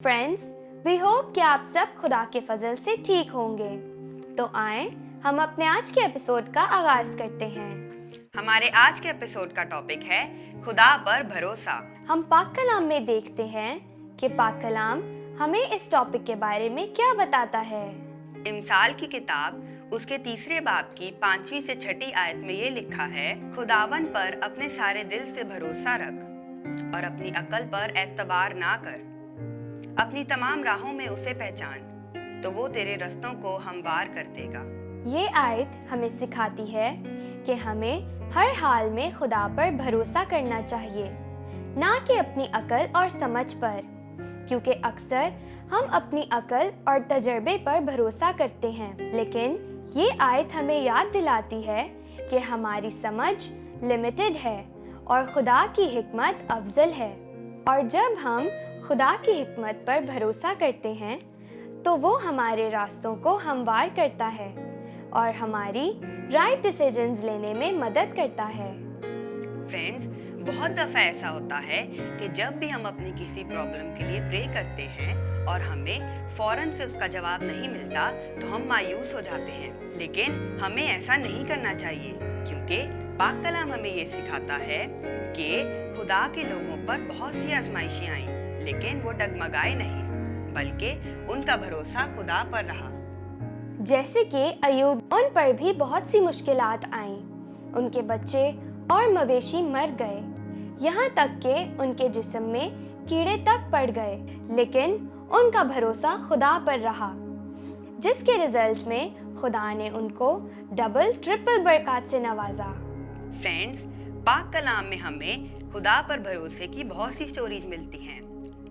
Friends, we hope कि आप सब खुदा के फजल से ठीक होंगे। तो आए हम अपने आज के एपिसोड का आगाज करते हैं। हमारे आज के एपिसोड का टॉपिक है खुदा पर भरोसा। हम पाक कलाम में देखते हैं कि पाक कलाम हमें इस टॉपिक के बारे में क्या बताता है। इमसाल की किताब उसके 3 बाब की 5वीं से 6ठी आयत में ये लिखा है, खुदावन पर अपने सारे दिल से भरोसा रख और अपनी अक्ल पर एतबार ना कर। अपनी तमाम राहों में उसे पहचान, तो वो तेरे रस्तों को हमवार कर देगा। ये आयत हमें सिखाती है कि हमें हर हाल में खुदा पर भरोसा करना चाहिए, ना कि अपनी अक्ल और समझ पर, क्योंकि अक्सर हम अपनी अक्ल और तजर्बे पर भरोसा करते हैं। लेकिन ये आयत हमें याद दिलाती है कि हमारी समझ लिमिटेड है और खुदा की हिकमत अफजल है। और जब हम खुदा की हिकमत पर भरोसा करते हैं तो वो हमारे रास्तों को हमवार करता है और हमारी राइट डिसीजंस लेने में मदद करता है। फ्रेंड्स, बहुत दफ़ा ऐसा होता है कि जब भी हम अपनी किसी प्रॉब्लम के लिए प्रे करते हैं और हमें फौरन से उसका जवाब नहीं मिलता तो हम मायूस हो जाते हैं। लेकिन हमें ऐसा नहीं करना चाहिए, क्योंकि पाक कलाम हमें ये सिखाता है कि खुदा के लोगों पर बहुत सी आजमाइशें आईं, लेकिन वो डगमगाए नहीं, बल्कि उनका भरोसा खुदा पर रहा। जैसे कि अय्यूब, उन पर भी बहुत सी मुश्किलात आईं। उनके बच्चे और मवेशी मर गए, यहाँ तक कि उनके जिस्म में कीड़े तक पड़ गए, लेकिन उनका भरोसा खुदा पर रहा, जिसके रिजल्ट में खुदा ने उनको डबल ट्रिपल बरकत से नवाजा। फ्रेंड्स, पाक कलाम में हमें खुदा पर भरोसे की बहुत सी स्टोरीज मिलती हैं।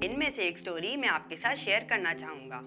इनमें से एक स्टोरी मैं आपके साथ शेयर करना चाहूँगा।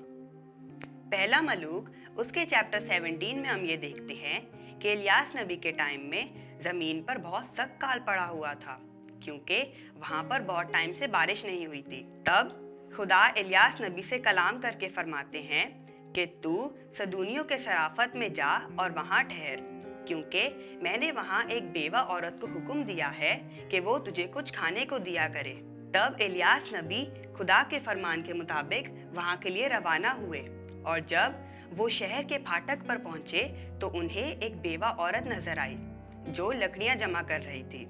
पहला मलूक उसके चैप्टर 17 में हम ये देखते हैं कि इलियास नबी के टाइम में ज़मीन पर बहुत सख्त काल पड़ा हुआ था, क्योंकि वहाँ पर बहुत टाइम से बारिश नहीं हुई थी। तब खुदा इलियास नबी से कलाम करके फरमाते हैं कि तू सदूनियों के सराफत में जा और वहाँ ठहर, क्योंकि मैंने वहाँ एक बेवा औरत को हुक्म दिया है कि वो तुझे कुछ खाने को दिया करे। तब इलियास नबी खुदा के फरमान के मुताबिक वहाँ के लिए रवाना हुए, और जब वो शहर के फाटक पर पहुँचे तो उन्हें एक बेवा औरत नजर आई जो लकड़ियाँ जमा कर रही थी।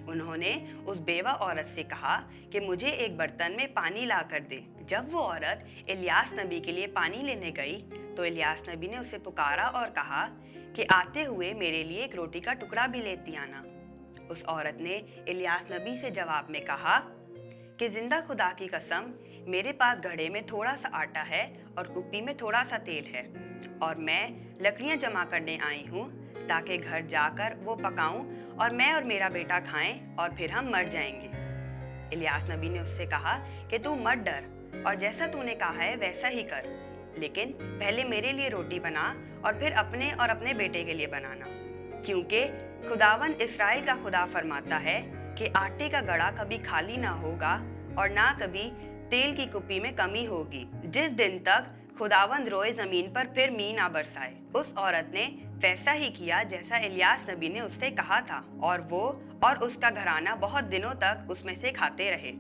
उन्होंने उस बेवा औरत से कहा कि मुझे एक बर्तन में पानी ला कर दे। जब वो औरत इलियास नबी के लिए पानी लेने गई तो इलियास नबी ने उसे पुकारा और कहा कि आते हुए मेरे लिए एक रोटी का टुकड़ा भी लेती आना। उस औरत ने इलियास नबी से जवाब में कहा कि जिंदा खुदा की कसम, मेरे पास घड़े में थोड़ा सा आटा है और कुप्पी में थोड़ा सा तेल है, और मैं लकड़ियां जमा करने आई हूँ ताकि घर जाकर वो पकाऊं और मैं और मेरा बेटा खाएं और फिर हम मर जाएंगे। इलियास नबी ने उससे कहा कि तू मत डर, और जैसा तूने कहा है वैसा ही कर, लेकिन पहले मेरे लिए रोटी बना और फिर अपने और अपने बेटे के लिए बनाना, क्योंकि खुदावन इस्राएल का खुदा फरमाता है कि आटे का घड़ा कभी खाली ना होगा और ना कभी तेल की कुप्पी में कमी होगी, जिस दिन तक खुदावंद रोए जमीन पर फिर मी ना बरसाए। उस औरत ने वैसा ही किया जैसा इलियास नबी ने उससे कहा था, और वो और उसका घराना बहुत दिनों तक उसमें से खाते रहे,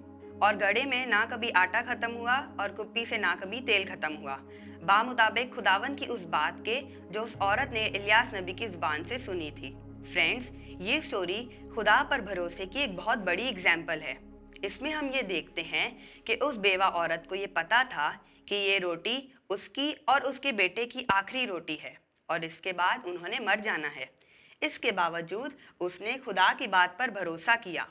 और घड़े में ना कभी आटा खत्म हुआ और कुप्पी से ना कभी तेल खत्म हुआ, बामुताबिक खुदावन की उस बात के जो उस औरत ने इलियास नबी की जुबान से सुनी थी। फ्रेंड्स, ये स्टोरी खुदा पर भरोसे की एक बहुत बड़ी एग्जाम्पल है। इसमें हम ये देखते हैं कि उस बेवा औरत को ये पता था कि ये रोटी उसकी और उसके बेटे की आखिरी रोटी है और इसके बाद उन्होंने मर जाना है। इसके बावजूद उसने खुदा की बात पर भरोसा किया,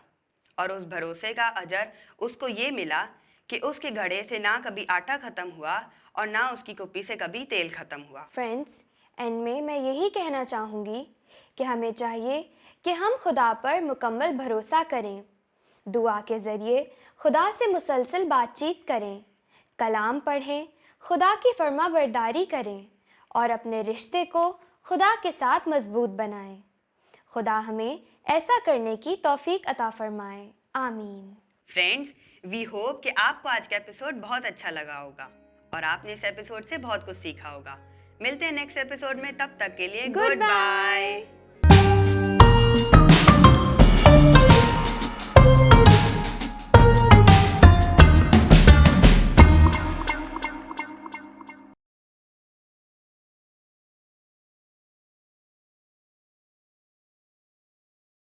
और उस भरोसे का अजर उसको ये मिला कि उसके घड़े से ना कभी आटा खत्म हुआ और ना उसकी कुप्पी से कभी तेल खत्म हुआ। फ्रेंड्स, एंड में मैं यही कहना चाहूँगी कि हमें चाहिए कि हम खुदा पर मुकम्मल भरोसा करें, दुआ के ज़रिए खुदा से मुसलसल बातचीत करें, कलाम पढ़ें, खुदा की फरमाबरदारी करें और अपने रिश्ते को खुदा के साथ मजबूत बनाएं। खुदा हमें ऐसा करने की तौफीक अता फरमाए। आमीन। फ्रेंड्स, वी होप कि आपको आज का एपिसोड बहुत अच्छा लगा होगा और आपने इस एपिसोड से बहुत कुछ सीखा होगा। मिलते हैं नेक्स्ट एपिसोड में, तब तक के लिए गुड बाय।